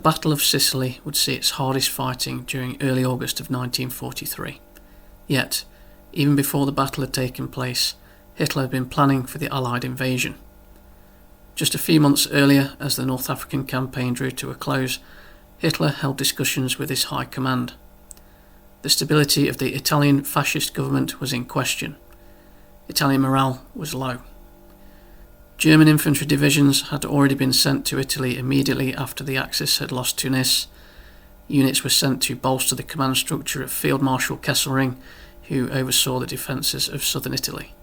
the Battle of Sicily would see its hardest fighting during early August of 1943. Yet, even before the battle had taken place, Hitler had been planning for the Allied invasion. Just a few months earlier, as the North African campaign drew to a close, Hitler held discussions with his high command. The stability of the Italian fascist government was in question. Italian morale was low. German infantry divisions had already been sent to Italy immediately after the Axis had lost Tunis. Units were sent to bolster the command structure of Field Marshal Kesselring, who oversaw the defences of southern Italy.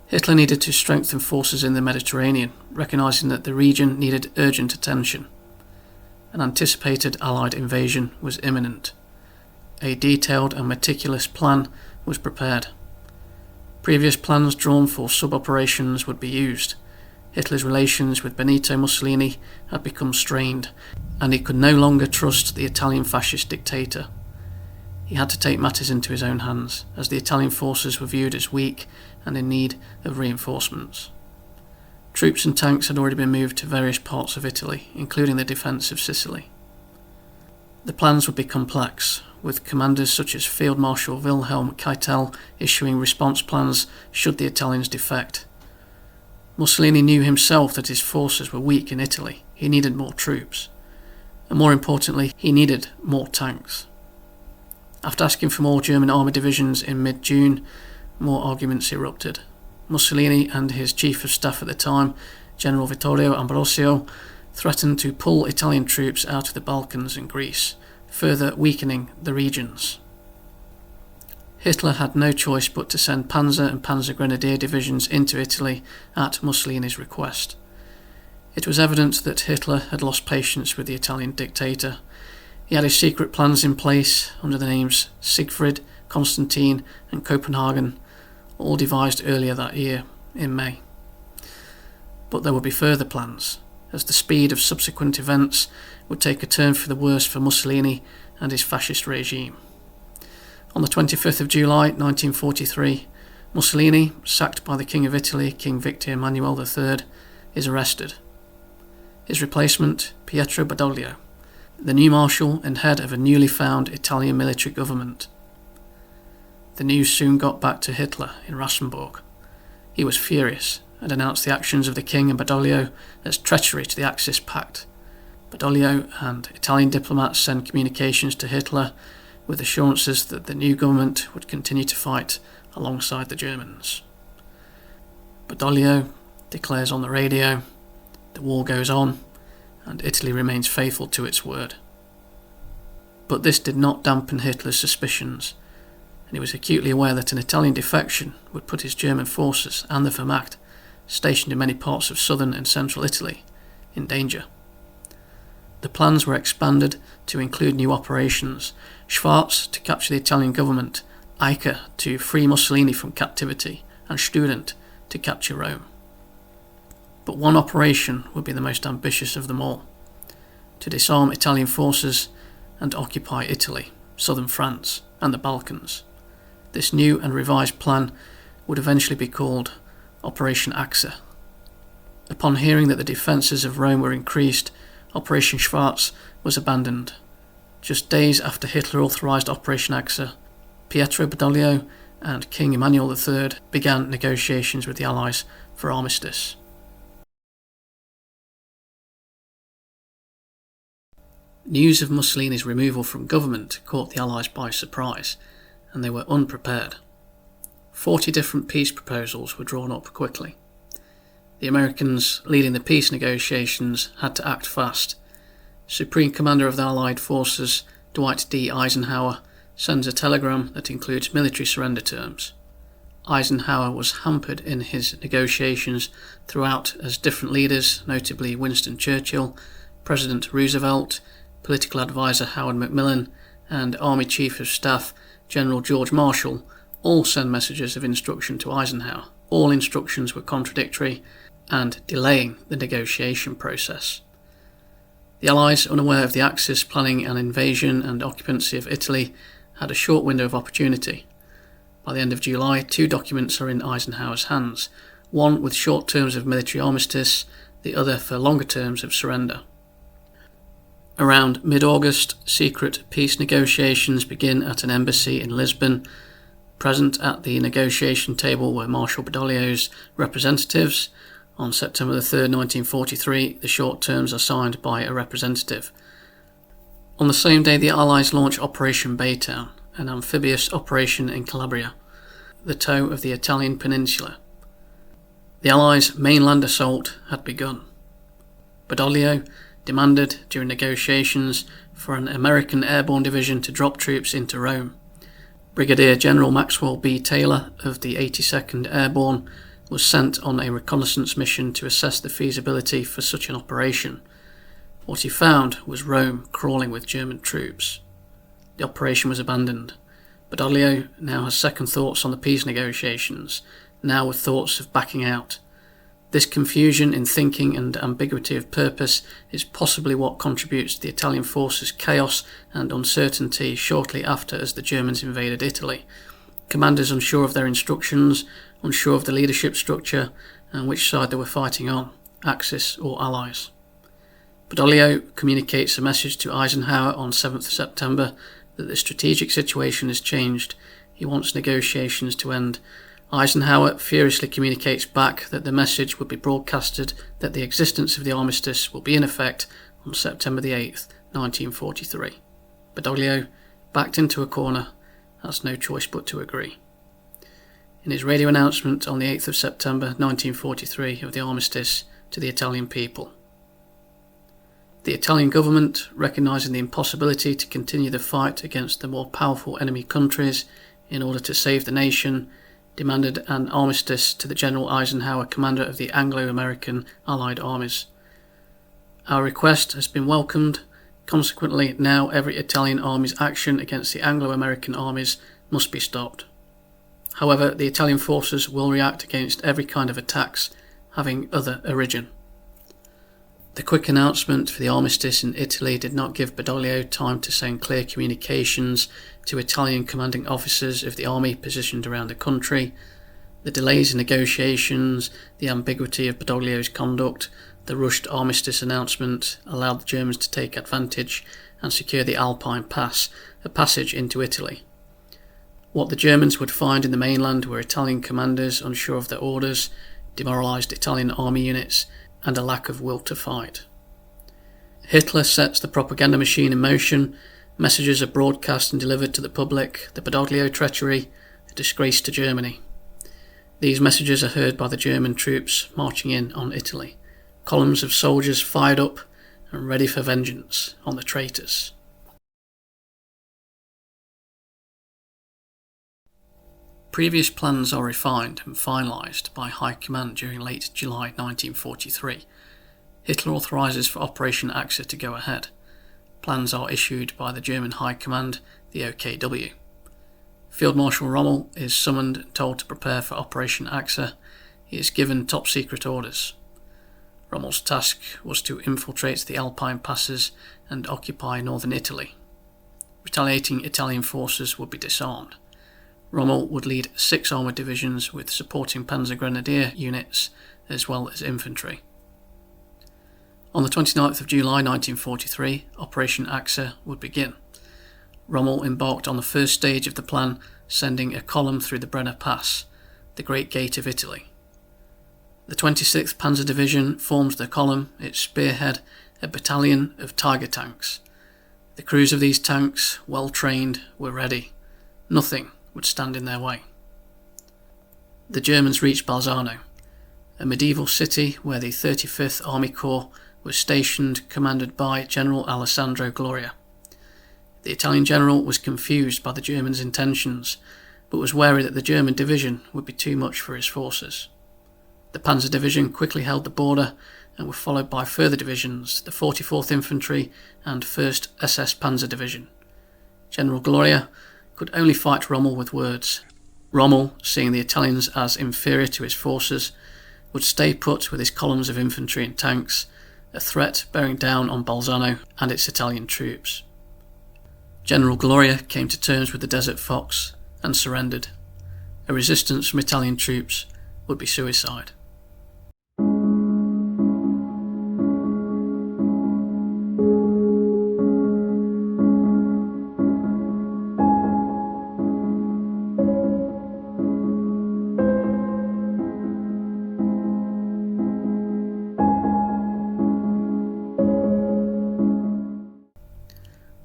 Hitler needed to strengthen forces in the Mediterranean, recognising that the region needed urgent attention. An anticipated Allied invasion was imminent. A detailed and meticulous plan was prepared. Previous plans drawn for sub-operations would be used. Hitler's relations with Benito Mussolini had become strained, and he could no longer trust the Italian fascist dictator. He had to take matters into his own hands, as the Italian forces were viewed as weak and in need of reinforcements. Troops and tanks had already been moved to various parts of Italy, including the defence of Sicily. The plans would be complex, with commanders such as Field Marshal Wilhelm Keitel issuing response plans should the Italians defect. Mussolini knew himself that his forces were weak in Italy. He needed more troops. And more importantly, he needed more tanks. After asking for more German army divisions in mid-June, more arguments erupted. Mussolini and his chief of staff at the time, General Vittorio Ambrosio, threatened to pull Italian troops out of the Balkans and Greece, further weakening the regions. Hitler had no choice but to send Panzer and Panzer Grenadier divisions into Italy at Mussolini's request. It was evident that Hitler had lost patience with the Italian dictator. He had his secret plans in place under the names Siegfried, Constantine and Copenhagen, all devised earlier that year, in May. But there would be further plans, as the speed of subsequent events would take a turn for the worse for Mussolini and his fascist regime. On the 25th of July 1943, Mussolini, sacked by the King of Italy, King Victor Emmanuel III, is arrested. His replacement, Pietro Badoglio, the new marshal and head of a newly found Italian military government. The news soon got back to Hitler in Rastenburg. He was furious and announced the actions of the king and Badoglio as treachery to the Axis pact. Badoglio and Italian diplomats sent communications to Hitler with assurances that the new government would continue to fight alongside the Germans. Badoglio declares on the radio, "The war goes on, and Italy remains faithful to its word." But this did not dampen Hitler's suspicions, and he was acutely aware that an Italian defection would put his German forces and the Wehrmacht, stationed in many parts of southern and central Italy, in danger. The plans were expanded to include new operations: Schwarz to capture the Italian government, Achse to free Mussolini from captivity, and Student to capture Rome. But one operation would be the most ambitious of them all: to disarm Italian forces and occupy Italy, southern France, and the Balkans. This new and revised plan would eventually be called Operation Achse. Upon hearing that the defences of Rome were increased, Operation Schwarz was abandoned. Just days after Hitler authorised Operation Achse, Pietro Badoglio and King Emmanuel III began negotiations with the Allies for Armistice. News of Mussolini's removal from government caught the Allies by surprise, and they were unprepared. 40 different peace proposals were drawn up quickly. The Americans, leading the peace negotiations, had to act fast. Supreme Commander of the Allied forces, Dwight D. Eisenhower, sends a telegram that includes military surrender terms. Eisenhower was hampered in his negotiations throughout as different leaders, notably Winston Churchill, President Roosevelt, political advisor Howard Macmillan, and Army Chief of Staff General George Marshall, all send messages of instruction to Eisenhower. All instructions were contradictory and delaying the negotiation process. The Allies, unaware of the Axis planning an invasion and occupancy of Italy, had a short window of opportunity. By the end of July, 2 documents are in Eisenhower's hands, one with short terms of military armistice, the other for longer terms of surrender. Around mid-August, secret peace negotiations begin at an embassy in Lisbon. Present at the negotiation table were Marshal Badoglio's representatives. On September 3, 1943, the short terms are signed by a representative. On the same day, the Allies launch Operation Baytown, an amphibious operation in Calabria, the toe of the Italian peninsula. The Allies' mainland assault had begun. Badoglio demanded during negotiations for an American airborne division to drop troops into Rome. Brigadier General Maxwell B. Taylor of the 82nd Airborne was sent on a reconnaissance mission to assess the feasibility for such an operation. What he found was Rome crawling with German troops. The operation was abandoned. Badoglio now has second thoughts on the peace negotiations, now with thoughts of backing out. This confusion in thinking and ambiguity of purpose is possibly what contributes to the Italian forces' chaos and uncertainty shortly after as the Germans invaded Italy. Commanders unsure of their instructions, unsure of the leadership structure and which side they were fighting on, Axis or Allies. Badoglio communicates a message to Eisenhower on 7th September that the strategic situation has changed. He wants negotiations to end. Eisenhower furiously communicates back that the message would be broadcasted that the existence of the armistice will be in effect on September the 8th, 1943. Badoglio, backed into a corner, has no choice but to agree. In his radio announcement on the 8th of September 1943 of the armistice to the Italian people, the Italian government, recognising the impossibility to continue the fight against the more powerful enemy countries in order to save the nation, demanded an armistice to the General Eisenhower, commander of the Anglo-American Allied armies. Our request has been welcomed. Consequently, now every Italian army's action against the Anglo-American armies must be stopped. However, the Italian forces will react against every kind of attacks having other origin. The quick announcement for the armistice in Italy did not give Badoglio time to send clear communications to Italian commanding officers of the army positioned around the country. The delays in negotiations, the ambiguity of Badoglio's conduct, the rushed armistice announcement allowed the Germans to take advantage and secure the Alpine Pass, a passage into Italy. What the Germans would find in the mainland were Italian commanders unsure of their orders, demoralised Italian army units, and a lack of will to fight. Hitler sets the propaganda machine in motion. Messages are broadcast and delivered to the public. The Badoglio treachery, a disgrace to Germany. These messages are heard by the German troops marching in on Italy. Columns of soldiers fired up and ready for vengeance on the traitors. Previous plans are refined and finalised by High Command during late July 1943. Hitler authorises for Operation Achse to go ahead. Plans are issued by the German High Command, the OKW. Field Marshal Rommel is summoned and told to prepare for Operation Achse. He is given top secret orders. Rommel's task was to infiltrate the Alpine passes and occupy northern Italy. Retaliating Italian forces would be disarmed. Rommel would lead 6 armoured divisions with supporting Panzer Grenadier units as well as infantry. On the 29th of July 1943, Operation Achse would begin. Rommel embarked on the first stage of the plan, sending a column through the Brenner Pass, the Great Gate of Italy. The 26th Panzer Division forms the column, its spearhead a battalion of Tiger tanks. The crews of these tanks, well trained, were ready. Nothing would stand in their way. The Germans reached Balzano, a medieval city where the 35th Army Corps was stationed, commanded by General Alessandro Gloria. The Italian general was confused by the Germans' intentions, but was wary that the German division would be too much for his forces. The Panzer Division quickly held the border and were followed by further divisions, the 44th Infantry and 1st SS Panzer Division. General Gloria could only fight Rommel with words. Rommel, seeing the Italians as inferior to his forces, would stay put with his columns of infantry and tanks, a threat bearing down on Balzano and its Italian troops. General Gloria came to terms with the Desert Fox and surrendered. A resistance from Italian troops would be suicide.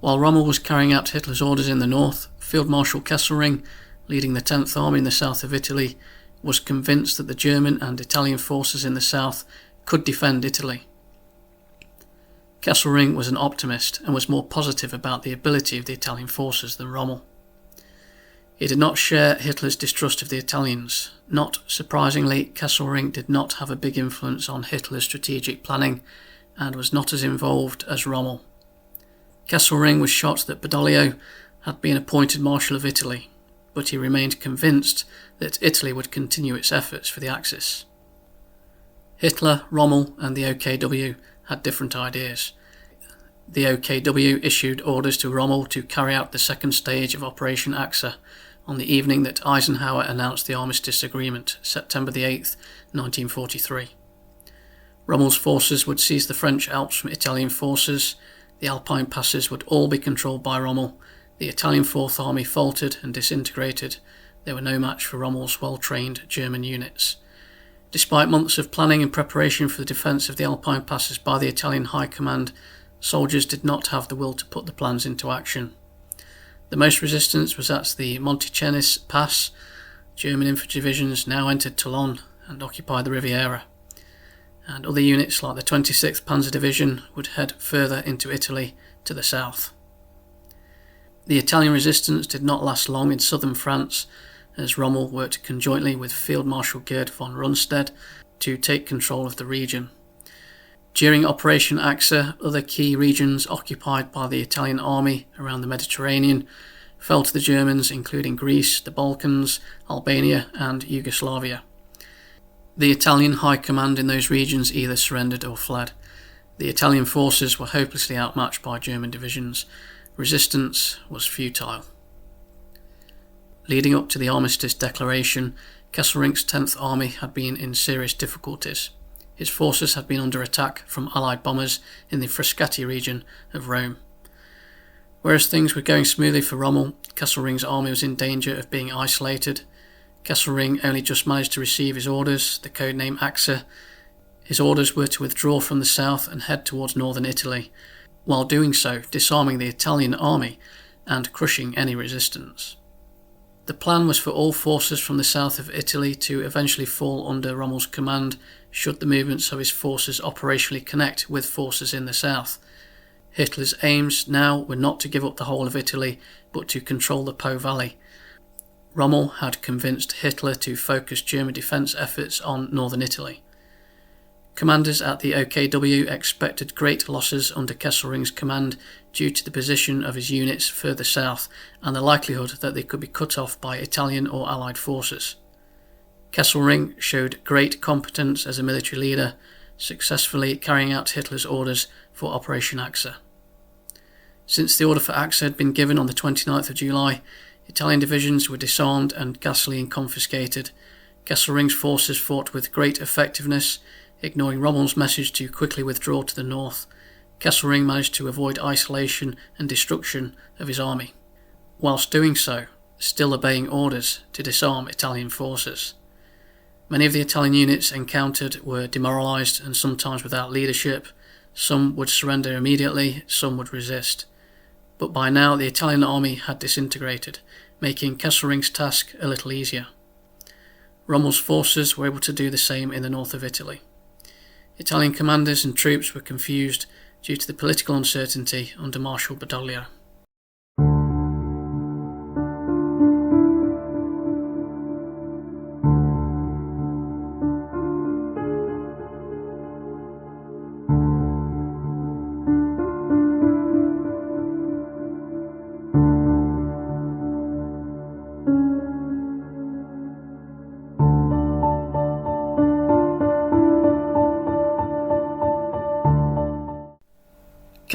While Rommel was carrying out Hitler's orders in the north, Field Marshal Kesselring, leading the 10th Army in the south of Italy, was convinced that the German and Italian forces in the south could defend Italy. Kesselring was an optimist and was more positive about the ability of the Italian forces than Rommel. He did not share Hitler's distrust of the Italians. Not surprisingly, Kesselring did not have a big influence on Hitler's strategic planning and was not as involved as Rommel. Kesselring was shocked that Badoglio had been appointed Marshal of Italy, but he remained convinced that Italy would continue its efforts for the Axis. Hitler, Rommel and the OKW had different ideas. The OKW issued orders to Rommel to carry out the second stage of Operation Achse on the evening that Eisenhower announced the Armistice Agreement, September 8, 1943. Rommel's forces would seize the French Alps from Italian forces, the Alpine passes would all be controlled by Rommel, the Italian Fourth Army faltered and disintegrated, they were no match for Rommel's well-trained German units. Despite months of planning and preparation for the defence of the Alpine passes by the Italian High Command, soldiers did not have the will to put the plans into action. The most resistance was at the Monticenis Pass. German infantry divisions now entered Toulon and occupied the Riviera, and other units like the 26th Panzer Division would head further into Italy to the south. The Italian resistance did not last long in southern France, as Rommel worked conjointly with Field Marshal Gerd von Rundstedt to take control of the region. During Operation Achse, other key regions occupied by the Italian army around the Mediterranean fell to the Germans, including Greece, the Balkans, Albania and Yugoslavia. The Italian High Command in those regions either surrendered or fled. The Italian forces were hopelessly outmatched by German divisions. Resistance was futile. Leading up to the Armistice Declaration, Kesselring's 10th Army had been in serious difficulties. His forces had been under attack from Allied bombers in the Frascati region of Rome. Whereas things were going smoothly for Rommel, Kesselring's army was in danger of being isolated. Kesselring only just managed to receive his orders, the codename Achse. His orders were to withdraw from the south and head towards northern Italy, while doing so disarming the Italian army and crushing any resistance. The plan was for all forces from the south of Italy to eventually fall under Rommel's command should the movements of his forces operationally connect with forces in the south. Hitler's aims now were not to give up the whole of Italy, but to control the Po Valley. Rommel had convinced Hitler to focus German defence efforts on northern Italy. Commanders at the OKW expected great losses under Kesselring's command due to the position of his units further south and the likelihood that they could be cut off by Italian or Allied forces. Kesselring showed great competence as a military leader, successfully carrying out Hitler's orders for Operation Achse. Since the order for Achse had been given on the 29th of July, Italian divisions were disarmed and gasoline confiscated. Kesselring's forces fought with great effectiveness, ignoring Rommel's message to quickly withdraw to the north. Kesselring managed to avoid isolation and destruction of his army, whilst doing so, still obeying orders to disarm Italian forces. Many of the Italian units encountered were demoralised and sometimes without leadership. Some would surrender immediately, some would resist. But by now the Italian army had disintegrated, making Kesselring's task a little easier. Rommel's forces were able to do the same in the north of Italy. Italian commanders and troops were confused due to the political uncertainty under Marshal Badoglio.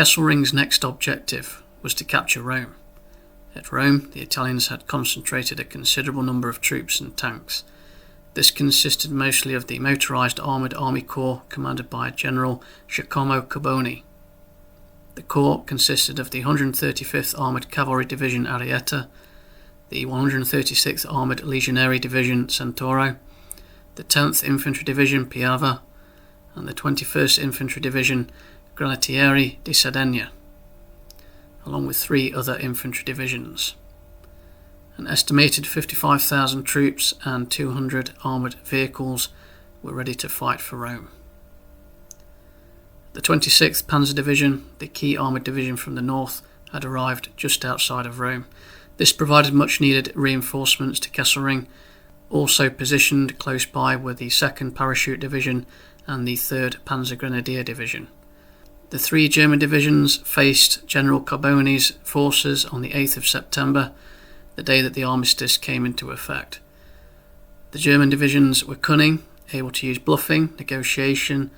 Kesselring's next objective was to capture Rome. At Rome, the Italians had concentrated a considerable number of troops and tanks. This consisted mostly of the motorised armoured army corps commanded by General Giacomo Carboni. The corps consisted of the 135th Armoured Cavalry Division Arietta, the 136th Armoured Legionary Division Centauro, the 10th Infantry Division Piava, and the 21st Infantry Division Granatieri di Sardegna. along with 3 other infantry divisions. An estimated 55,000 troops and 200 armoured vehicles were ready to fight for Rome. The 26th Panzer Division, the key armoured division from the north, had arrived just outside of Rome. This provided much needed reinforcements to Kesselring. Also positioned close by were the 2nd Parachute Division and the 3rd Panzer Grenadier Division. The 3 German divisions faced General Carboni's forces on the 8th of September, the day that the armistice came into effect. The German divisions were cunning, able to use bluffing, negotiation,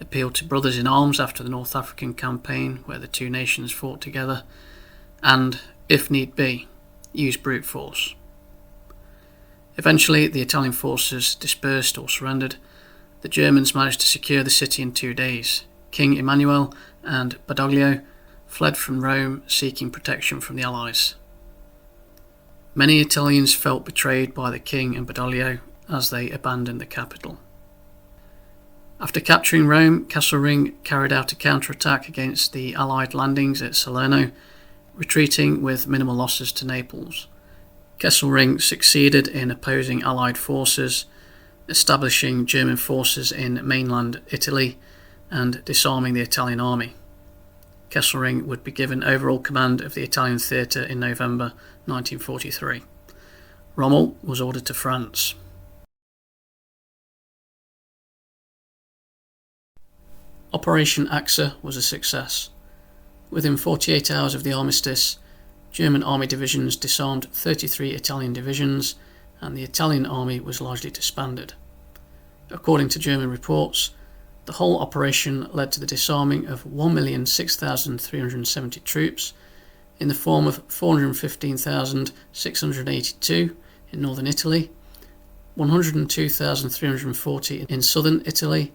appeal to brothers in arms after the North African campaign where the 2 nations fought together, and, if need be, use brute force. Eventually the Italian forces dispersed or surrendered. The Germans managed to secure the city in 2 days. King Emmanuel and Badoglio fled from Rome seeking protection from the Allies. Many Italians felt betrayed by the king and Badoglio as they abandoned the capital. After capturing Rome, Kesselring carried out a counterattack against the Allied landings at Salerno, retreating with minimal losses to Naples. Kesselring succeeded in opposing Allied forces, establishing German forces in mainland Italy, and disarming the Italian army. Kesselring would be given overall command of the Italian theatre in November 1943. Rommel was ordered to France. Operation Achse was a success. Within 48 hours of the armistice, German army divisions disarmed 33 Italian divisions, and the Italian army was largely disbanded. According to German reports, the whole operation led to the disarming of 1,006,370 troops in the form of 415,682 in northern Italy, 102,340 in southern Italy,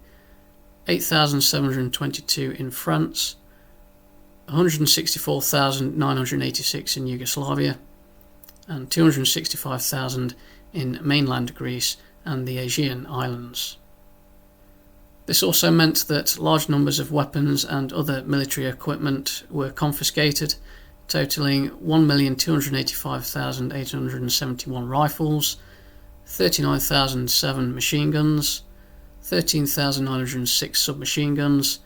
8,722 in France, 164,986 in Yugoslavia, and 265,000 in mainland Greece and the Aegean Islands. This also meant that large numbers of weapons and other military equipment were confiscated, totaling 1,285,871 rifles, 39,007 machine guns, 13,906 submachine guns,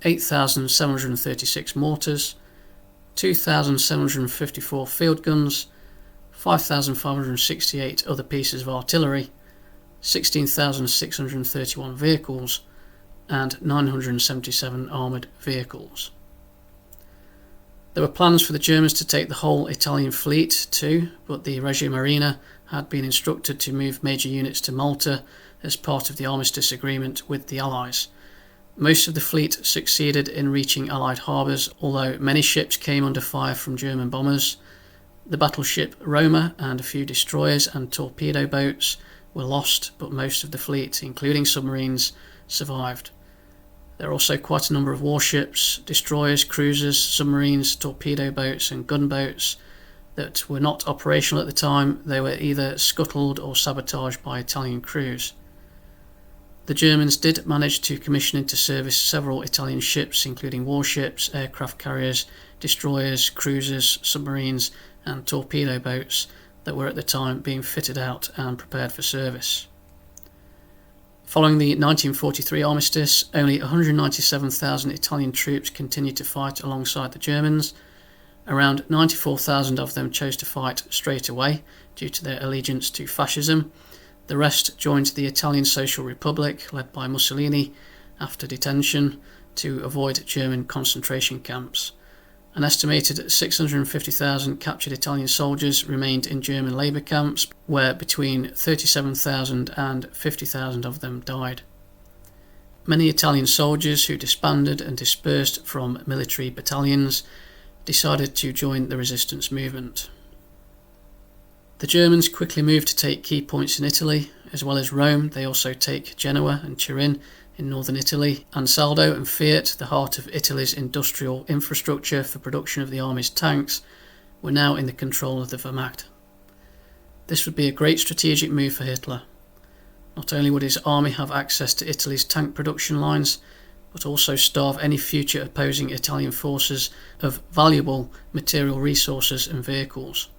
8,736 mortars, 2,754 field guns, 5,568 other pieces of artillery, 16,631 vehicles, and 977 armoured vehicles. There were plans for the Germans to take the whole Italian fleet too, but the Reggio Marina had been instructed to move major units to Malta as part of the Armistice agreement with the Allies. Most of the fleet succeeded in reaching Allied harbours, although many ships came under fire from German bombers. The battleship Roma and a few destroyers and torpedo boats were lost, but most of the fleet, including submarines, survived. There are also quite a number of warships, destroyers, cruisers, submarines, torpedo boats and gunboats that were not operational at the time. They were either scuttled or sabotaged by Italian crews. The Germans did manage to commission into service several Italian ships, including warships, aircraft carriers, destroyers, cruisers, submarines and torpedo boats that were at the time being fitted out and prepared for service. Following the 1943 armistice, only 197,000 Italian troops continued to fight alongside the Germans. Around 94,000 of them chose to fight straight away due to their allegiance to fascism. The rest joined the Italian Social Republic, led by Mussolini, after detention to avoid German concentration camps. An estimated 650,000 captured Italian soldiers remained in German labour camps, where between 37,000 and 50,000 of them died. Many Italian soldiers who disbanded and dispersed from military battalions decided to join the resistance movement. The Germans quickly moved to take key points in Italy. As well as Rome, they also take Genoa and Turin in northern Italy. Ansaldo and Fiat, the heart of Italy's industrial infrastructure for production of the army's tanks, were now in the control of the Wehrmacht. This would be a great strategic move for Hitler. Not only would his army have access to Italy's tank production lines, but also starve any future opposing Italian forces of valuable material resources and vehicles.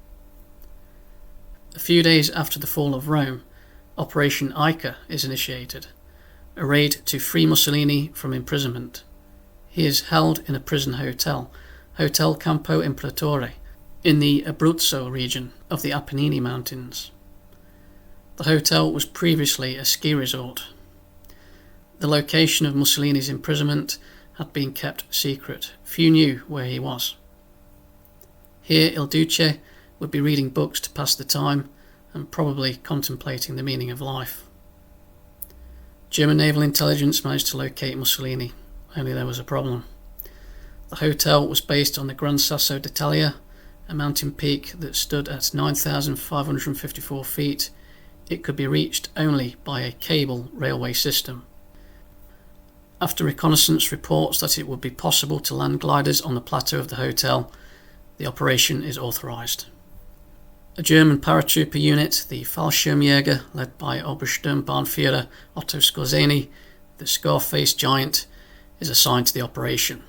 A few days after the fall of Rome, Operation Achse is initiated, a raid to free Mussolini from imprisonment. He is held in a prison hotel, Hotel Campo Imperatore, in the Abruzzo region of the Apennine Mountains. The hotel was previously a ski resort. The location of Mussolini's imprisonment had been kept secret. Few knew where he was. Here Il Duce would be reading books to pass the time and probably contemplating the meaning of life. German naval intelligence managed to locate Mussolini, only there was a problem. The hotel was based on the Gran Sasso d'Italia, a mountain peak that stood at 9,554 feet. It could be reached only by a cable railway system. After reconnaissance reports that it would be possible to land gliders on the plateau of the hotel, the operation is authorised. A German paratrooper unit, the Fallschirmjäger, led by Obersturmbannführer Otto Skorzeny, the scar-faced giant, is assigned to the operation.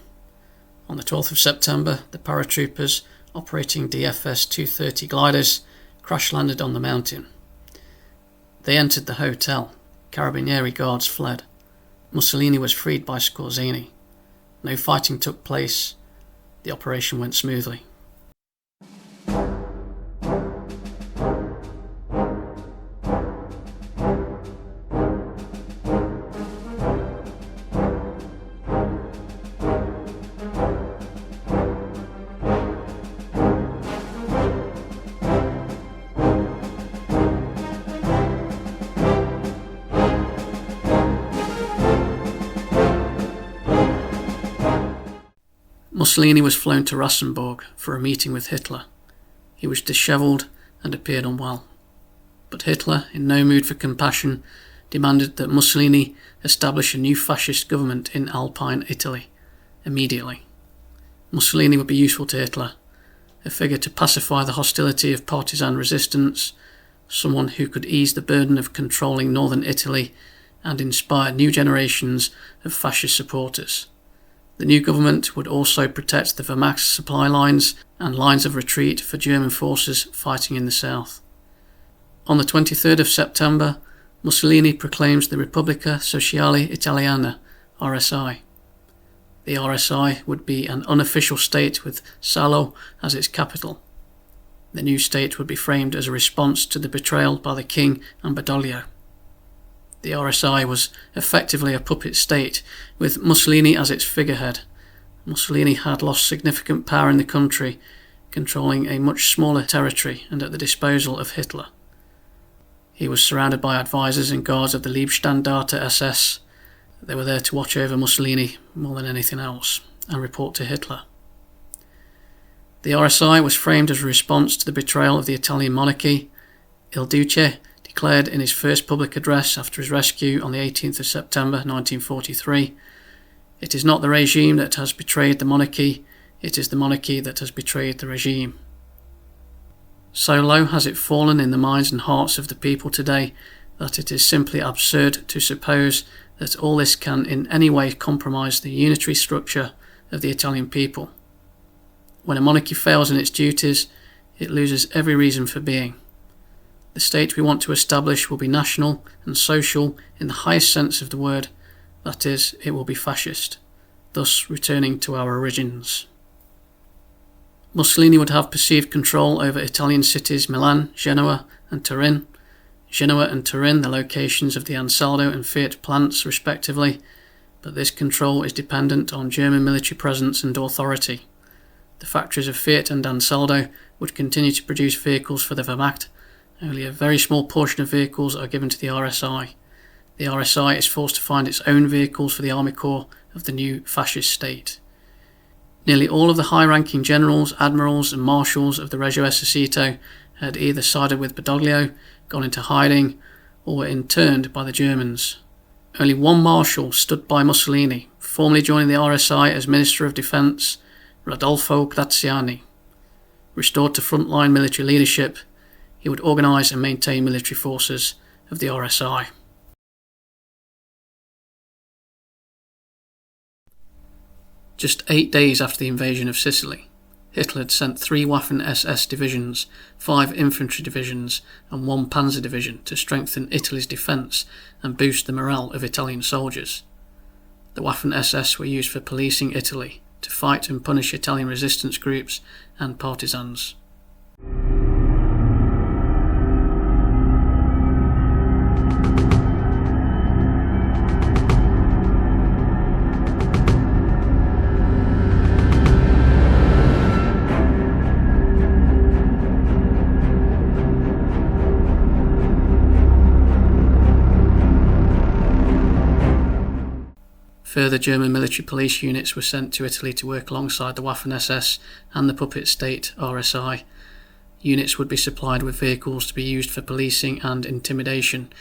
On the 12th of September, the paratroopers, operating DFS 230 gliders, crash-landed on the mountain. They entered the hotel. Carabinieri guards fled. Mussolini was freed by Skorzeny. No fighting took place. The operation went smoothly. Mussolini was flown to Rassenburg for a meeting with Hitler. He was dishevelled and appeared unwell. But Hitler, in no mood for compassion, demanded that Mussolini establish a new fascist government in Alpine Italy, immediately. Mussolini would be useful to Hitler, a figure to pacify the hostility of partisan resistance, someone who could ease the burden of controlling northern Italy and inspire new generations of fascist supporters. The new government would also protect the Wehrmacht supply lines and lines of retreat for German forces fighting in the south. On the 23rd of September, Mussolini proclaims the Repubblica Sociale Italiana, RSI. The RSI would be an unofficial state with Salo as its capital. The new state would be framed as a response to the betrayal by the king and Badoglio. The RSI was effectively a puppet state, with Mussolini as its figurehead. Mussolini had lost significant power in the country, controlling a much smaller territory and at the disposal of Hitler. He was surrounded by advisors and guards of the Leibstandarte SS. They were there to watch over Mussolini more than anything else and report to Hitler. The RSI was framed as a response to the betrayal of the Italian monarchy. Il Duce declared in his first public address after his rescue on the 18th of September 1943, "It is not the regime that has betrayed the monarchy, it is the monarchy that has betrayed the regime." So low has it fallen in the minds and hearts of the people today that it is simply absurd to suppose that all this can in any way compromise the unitary structure of the Italian people. When a monarchy fails in its duties, it loses every reason for being. The state we want to establish will be national and social in the highest sense of the word, that is, it will be fascist, thus returning to our origins. Mussolini would have perceived control over Italian cities Milan, Genoa and Turin. Genoa and Turin, the locations of the Ansaldo and Fiat plants respectively, but this control is dependent on German military presence and authority. The factories of Fiat and Ansaldo would continue to produce vehicles for the Wehrmacht. Only a very small portion of vehicles are given to the RSI. The RSI is forced to find its own vehicles for the army corps of the new fascist state. Nearly all of the high-ranking generals, admirals and marshals of the Regio Esercito had either sided with Badoglio, gone into hiding, or were interned by the Germans. Only one marshal stood by Mussolini, formally joining the RSI as Minister of Defence, Rodolfo Graziani. Restored to frontline military leadership, he would organise and maintain military forces of the RSI. Just 8 days after the invasion of Sicily, Hitler had sent 3 Waffen SS divisions, 5 infantry divisions and 1 panzer division to strengthen Italy's defence and boost the morale of Italian soldiers. The Waffen SS were used for policing Italy, to fight and punish Italian resistance groups and partisans. Further German military police units were sent to Italy to work alongside the Waffen SS and the puppet state RSI. Units would be supplied with vehicles to be used for policing and intimidation,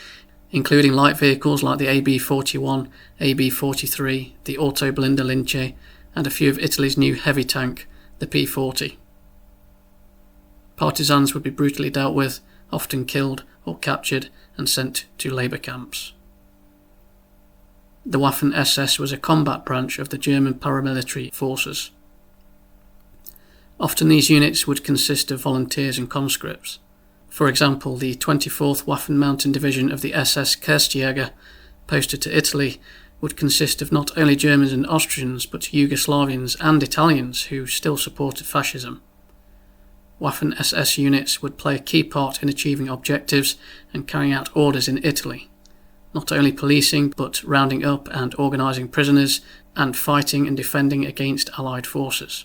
including light vehicles like the AB-41, AB-43, the Autoblinder Lince, and a few of Italy's new heavy tank, the P-40. Partisans would be brutally dealt with, often killed or captured and sent to labour camps. The Waffen SS was a combat branch of the German paramilitary forces. Often these units would consist of volunteers and conscripts. For example, the 24th Waffen Mountain Division of the SS Kerstjäger, posted to Italy, would consist of not only Germans and Austrians but Yugoslavians and Italians who still supported fascism. Waffen SS units would play a key part in achieving objectives and carrying out orders in Italy, not only policing but rounding up and organising prisoners and fighting and defending against Allied forces.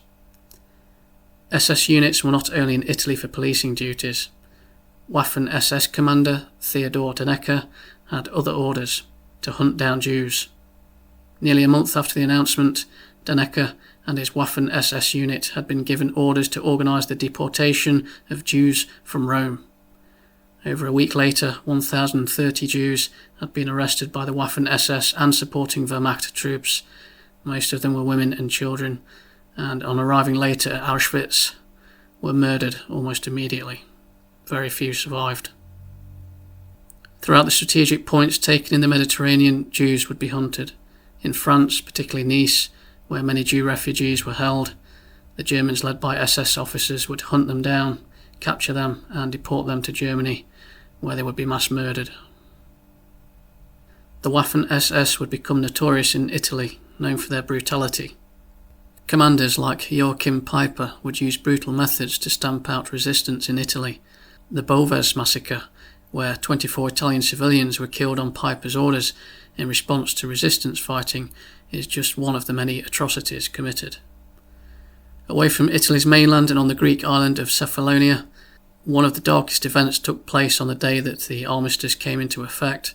SS units were not only in Italy for policing duties. Waffen SS commander Theodor Dannecker had other orders to hunt down Jews. Nearly a month after the announcement, Dannecker and his Waffen SS unit had been given orders to organise the deportation of Jews from Rome. Over a week later, 1,030 Jews had been arrested by the Waffen SS and supporting Wehrmacht troops. Most of them were women and children, and on arriving later at Auschwitz, were murdered almost immediately. Very few survived. Throughout the strategic points taken in the Mediterranean, Jews would be hunted. In France, particularly Nice, where many Jew refugees were held, the Germans led by SS officers would hunt them down, capture them and deport them to Germany, where they would be mass murdered. The Waffen SS would become notorious in Italy, known for their brutality. Commanders like Joachim Peiper would use brutal methods to stamp out resistance in Italy. The Boves massacre, where 24 Italian civilians were killed on Peiper's orders in response to resistance fighting, is just one of the many atrocities committed. Away from Italy's mainland and on the Greek island of Cephalonia, one of the darkest events took place on the day that the Armistice came into effect.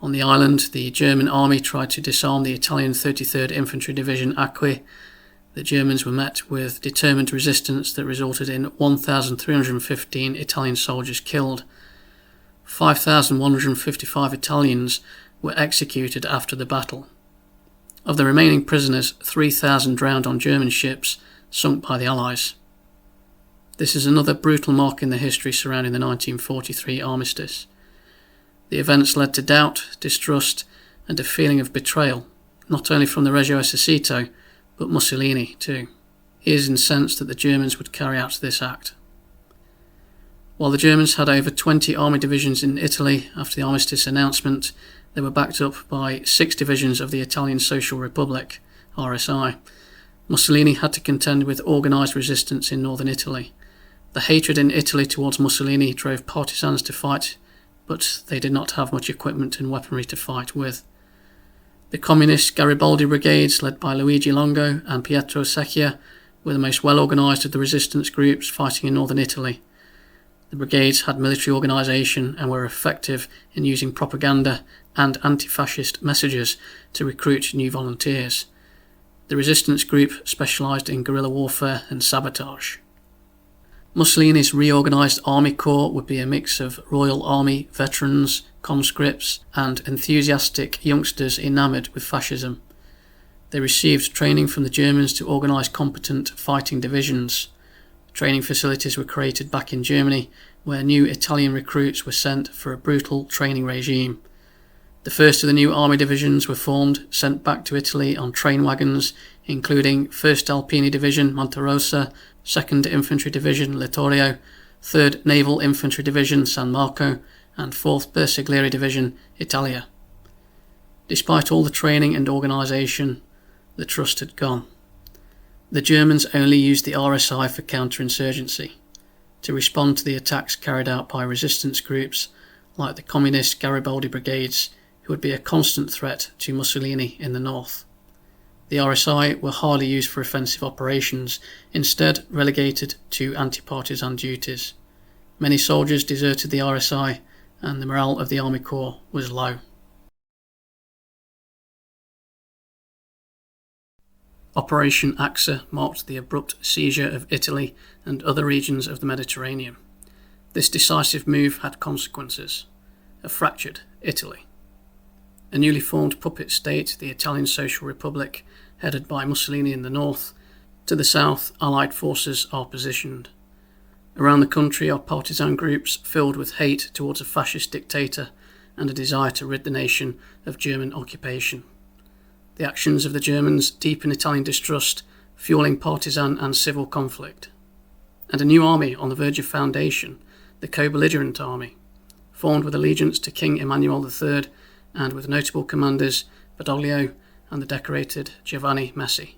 On the island, the German army tried to disarm the Italian 33rd Infantry Division Achse. The Germans were met with determined resistance that resulted in 1,315 Italian soldiers killed. 5,155 Italians were executed after the battle. Of the remaining prisoners, 3,000 drowned on German ships sunk by the Allies. This is another brutal mark in the history surrounding the 1943 Armistice. The events led to doubt, distrust, and a feeling of betrayal, not only from the Regio Esercito, but Mussolini too. He is incensed that the Germans would carry out this act. While the Germans had over 20 army divisions in Italy after the Armistice announcement, they were backed up by 6 divisions of the Italian Social Republic, RSI. Mussolini had to contend with organised resistance in northern Italy. The hatred in Italy towards Mussolini drove partisans to fight, but they did not have much equipment and weaponry to fight with. The communist Garibaldi brigades, led by Luigi Longo and Pietro Secchia, were the most well-organised of the resistance groups fighting in northern Italy. The brigades had military organisation and were effective in using propaganda and anti-fascist messages to recruit new volunteers. The resistance group specialised in guerrilla warfare and sabotage. Mussolini's reorganised army corps would be a mix of Royal Army veterans, conscripts and enthusiastic youngsters enamoured with fascism. They received training from the Germans to organise competent fighting divisions. Training facilities were created back in Germany, where new Italian recruits were sent for a brutal training regime. The first of the new army divisions were formed, sent back to Italy on train wagons, including 1st Alpini Division Monterosa, 2nd Infantry Division Littorio, 3rd Naval Infantry Division San Marco, and 4th Bersaglieri Division Italia. Despite all the training and organisation, the trust had gone. The Germans only used the RSI for counterinsurgency, to respond to the attacks carried out by resistance groups like the Communist Garibaldi brigades, who would be a constant threat to Mussolini in the north. The RSI were hardly used for offensive operations, instead relegated to anti-partisan duties. Many soldiers deserted the RSI, and the morale of the Army Corps was low. Operation Achse marked the abrupt seizure of Italy and other regions of the Mediterranean. This decisive move had consequences: a fractured Italy. A newly formed puppet state, the Italian Social Republic, headed by Mussolini in the north. To the south, Allied forces are positioned. Around the country are partisan groups filled with hate towards a fascist dictator and a desire to rid the nation of German occupation. The actions of the Germans deepen Italian distrust, fueling partisan and civil conflict. And a new army on the verge of foundation, the co-belligerent army, formed with allegiance to King Emmanuel III and with notable commanders Badoglio and the decorated Giovanni Messi.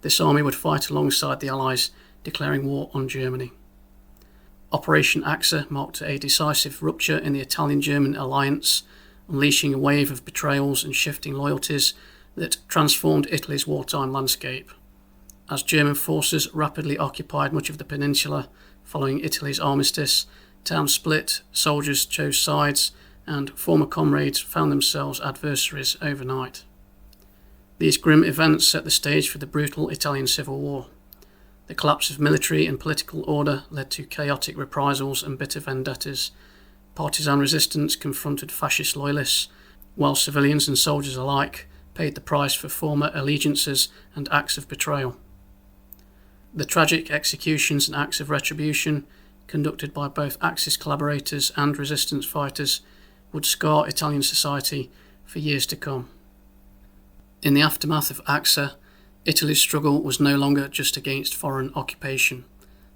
This army would fight alongside the Allies, declaring war on Germany. Operation Achse marked a decisive rupture in the Italian-German alliance, unleashing a wave of betrayals and shifting loyalties that transformed Italy's wartime landscape. As German forces rapidly occupied much of the peninsula following Italy's Armistice, towns split, soldiers chose sides, and former comrades found themselves adversaries overnight. These grim events set the stage for the brutal Italian Civil War. The collapse of military and political order led to chaotic reprisals and bitter vendettas. Partisan resistance confronted fascist loyalists, while civilians and soldiers alike paid the price for former allegiances and acts of betrayal. The tragic executions and acts of retribution, conducted by both Axis collaborators and resistance fighters, would scar Italian society for years to come. In the aftermath of Achse, Italy's struggle was no longer just against foreign occupation,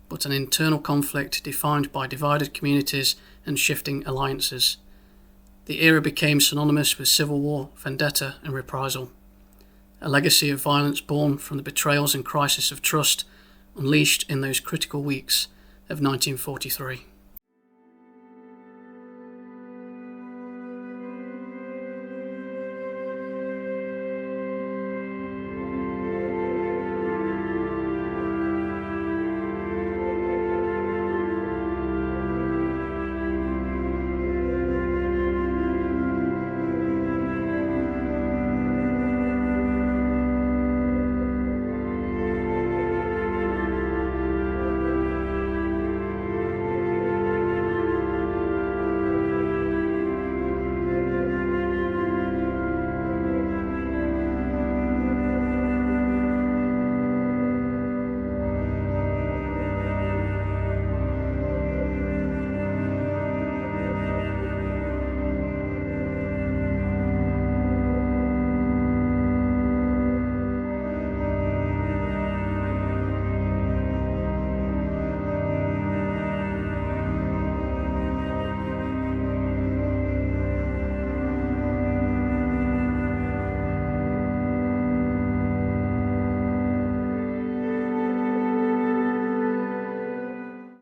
but an internal conflict defined by divided communities and shifting alliances. The era became synonymous with civil war, vendetta and reprisal, a legacy of violence born from the betrayals and crisis of trust unleashed in those critical weeks of 1943.